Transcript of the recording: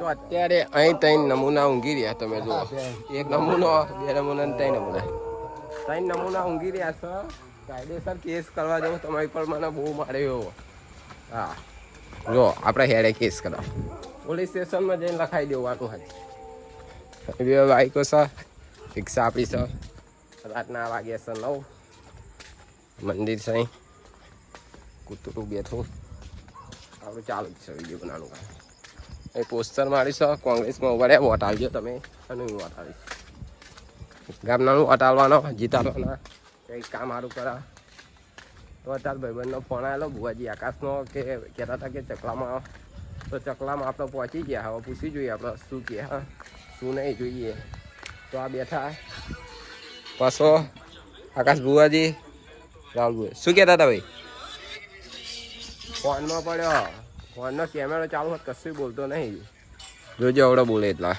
તો અત્યારે અહીં 3 નમૂના ઊંઘી રહ્યા તમે જુઓ. એક નમૂનો, 2 નમૂના ને 3 નમૂના. 3 નમૂના ઊંઘી રહ્યા છો. કાયદેસર કેસ કરવા જવું તમારી પર મને બહુ મારે એવો. હા જો આપણે હેડે કેસ કરવા પોલીસ સ્ટેશનમાં જઈને લખાઈ દેવાનું હોય. બે બાઈકો છે, રિક્ષા આપણી છે. રાતના વાગ્યા છે 9. મંદિર છે અહીં. કૂતરું બેઠું. આપણું ચાલુ જ છે વિડીયો બનાવવાનું. એ પોસ્ટર મારી છે કોંગ્રેસમાં ઉભા રહ્યા. વોટ આવજો તમે અને હું વોટ આવીશ. ગામનાનું વોટ આવવાનો, જીતાડવાના. કંઈક કામ સારું કરા તો અત્યારે ભાઈબંધનો ફોન આવેલો બુવાજી આકાશનો કે કહેતા હતા કે ચકલામાં, તો ચકલામાં આપણે પહોંચી ગયા. હવે પૂછી જોઈએ આપણે શું કહે, હા શું નહીં જોઈએ. તો આ બેઠા પાછો આકાશ બુવાજી, રાહુલ બુવા શું કહેતા હતા ભાઈ? ફોનમાં પડ્યો, ફોનનો કેમેરો ચાલુ હોત કશું બોલતો નહીં. જોજો આવડે બોલે એટલા.